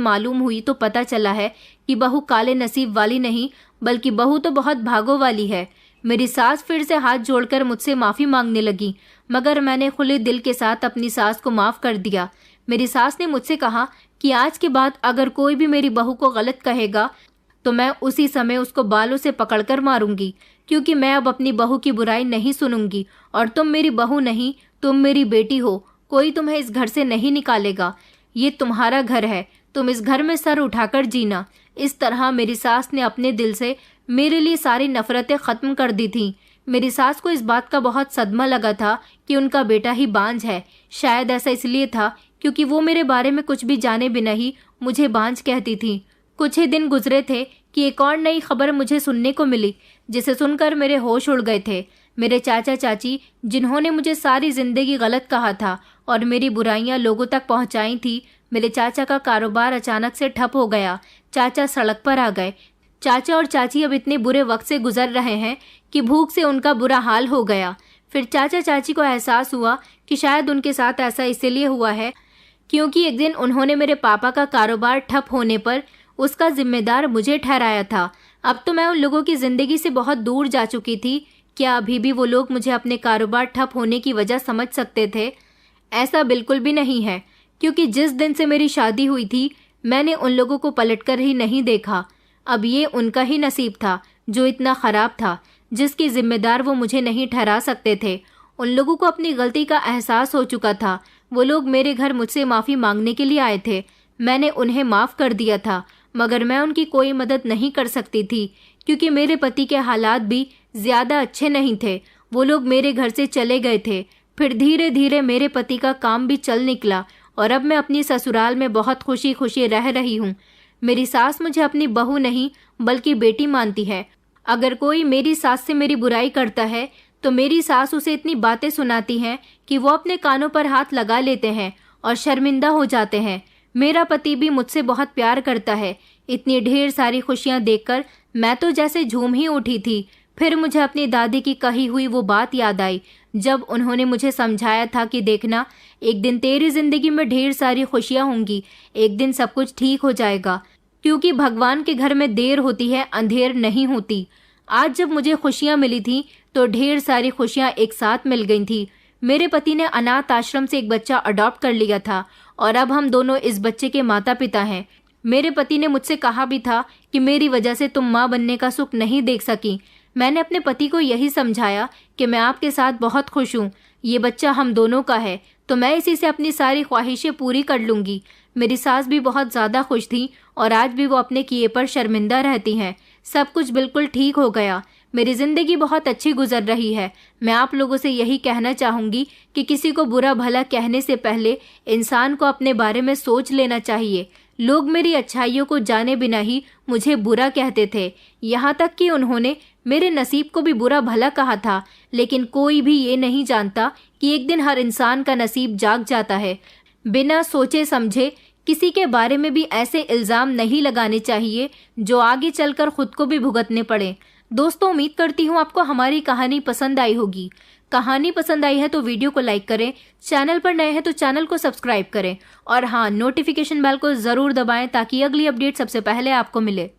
मालूम हुई तो पता चला है कि बहू काले नसीब वाली नहीं बल्कि बहू तो बहुत भागों वाली है। मेरी सास फिर से हाथ जोड़कर मुझसे माफ़ी मांगने लगी, मगर मैंने खुले दिल के साथ अपनी सास को माफ़ कर दिया। मेरी सास ने मुझसे कहा कि आज के बाद अगर कोई भी मेरी बहू को गलत कहेगा तो मैं उसी समय उसको बालों से पकड़कर मारूंगी, क्योंकि मैं अब अपनी बहू की बुराई नहीं सुनूंगी। और तुम मेरी बहू नहीं, तुम मेरी बेटी हो। कोई तुम्हें इस घर से नहीं निकालेगा। ये तुम्हारा घर है, तुम इस घर में सर उठाकर जीना। इस तरह मेरी सास ने अपने दिल से मेरे लिए सारी नफरतें ख़त्म कर दी थीं। मेरी सास को इस बात का बहुत सदमा लगा था कि उनका बेटा ही बांझ है। शायद ऐसा इसलिए था क्योंकि वो मेरे बारे में कुछ भी जाने बिना ही मुझे बांझ कहती थी। कुछ ही दिन गुजरे थे कि एक और नई खबर मुझे सुनने को मिली, जिसे सुनकर मेरे होश उड़ गए थे। मेरे चाचा चाची, जिन्होंने मुझे सारी ज़िंदगी गलत कहा था और मेरी बुराइयां लोगों तक पहुंचाई थी, मेरे चाचा का कारोबार अचानक से ठप हो गया। चाचा सड़क पर आ गए। चाचा और चाची अब इतने बुरे वक्त से गुजर रहे हैं कि भूख से उनका बुरा हाल हो गया। फिर चाचा चाची को एहसास हुआ कि शायद उनके साथ ऐसा इसलिए हुआ है क्योंकि एक दिन उन्होंने मेरे पापा का कारोबार ठप होने पर उसका जिम्मेदार मुझे ठहराया था। अब तो मैं उन लोगों की ज़िंदगी से बहुत दूर जा चुकी थी। क्या अभी भी वो लोग मुझे अपने कारोबार ठप होने की वजह समझ सकते थे? ऐसा बिल्कुल भी नहीं है, क्योंकि जिस दिन से मेरी शादी हुई थी मैंने उन लोगों को पलटकर ही नहीं देखा। अब ये उनका ही नसीब था जो इतना ख़राब था, जिसकी जिम्मेदार वो मुझे नहीं ठहरा सकते थे। उन लोगों को अपनी गलती का एहसास हो चुका था। वो लोग मेरे घर मुझसे माफ़ी मांगने के लिए आए थे। मैंने उन्हें माफ़ कर दिया था, मगर मैं उनकी कोई मदद नहीं कर सकती थी, क्योंकि मेरे पति के हालात भी ज़्यादा अच्छे नहीं थे। वो लोग मेरे घर से चले गए थे। फिर धीरे धीरे मेरे पति का काम भी चल निकला और अब मैं अपनी ससुराल में बहुत खुशी खुशी रह रही हूँ। मेरी सास मुझे अपनी बहू नहीं बल्कि बेटी मानती है। अगर कोई मेरी सास से मेरी बुराई करता है तो मेरी सास उसे इतनी बातें सुनाती हैं कि वो अपने कानों पर हाथ लगा लेते हैं और शर्मिंदा हो जाते हैं। मेरा पति भी मुझसे बहुत प्यार करता है। इतनी ढेर सारी खुशियाँ देखकर मैं तो जैसे झूम ही उठी थी। फिर मुझे अपनी दादी की कही हुई वो बात याद आई, जब उन्होंने मुझे समझाया था कि देखना, एक दिन तेरी जिंदगी में ढेर सारी खुशियाँ होंगी, एक दिन सब कुछ ठीक हो जाएगा, क्योंकि भगवान के घर में देर होती है, अंधेर नहीं होती। आज जब मुझे खुशियाँ मिली थी तो ढेर सारी खुशियाँ एक साथ मिल गई थी। मेरे पति ने अनाथ आश्रम से एक बच्चा अडॉप्ट कर लिया था और अब हम दोनों इस बच्चे के माता पिता हैं। मेरे पति ने मुझसे कहा भी था कि मेरी वजह से तुम माँ बनने का सुख नहीं देख सकी। मैंने अपने पति को यही समझाया कि मैं आपके साथ बहुत खुश हूँ, ये बच्चा हम दोनों का है, तो मैं इसी से अपनी सारी ख्वाहिशें पूरी कर लूँगी। मेरी सास भी बहुत ज़्यादा खुश थी और आज भी वो अपने किए पर शर्मिंदा रहती हैं। सब कुछ बिल्कुल ठीक हो गया। मेरी ज़िंदगी बहुत अच्छी गुजर रही है। मैं आप लोगों से यही कहना चाहूँगी कि किसी को बुरा भला कहने से पहले इंसान को अपने बारे में सोच लेना चाहिए। लोग मेरी अच्छाइयों को जाने बिना ही मुझे बुरा कहते थे, यहाँ तक कि उन्होंने मेरे नसीब को भी बुरा भला कहा था। लेकिन कोई भी ये नहीं जानता कि एक दिन हर इंसान का नसीब जाग जाता है। बिना सोचे समझे किसी के बारे में भी ऐसे इल्ज़ाम नहीं लगाने चाहिए जो आगे चलकर खुद को भी भुगतने पड़े। दोस्तों, उम्मीद करती हूँ आपको हमारी कहानी पसंद आई होगी। कहानी पसंद आई है तो वीडियो को लाइक करें, चैनल पर नए हैं तो चैनल को सब्सक्राइब करें और हाँ, नोटिफिकेशन बेल को ज़रूर दबाएं ताकि अगली अपडेट सबसे पहले आपको मिले।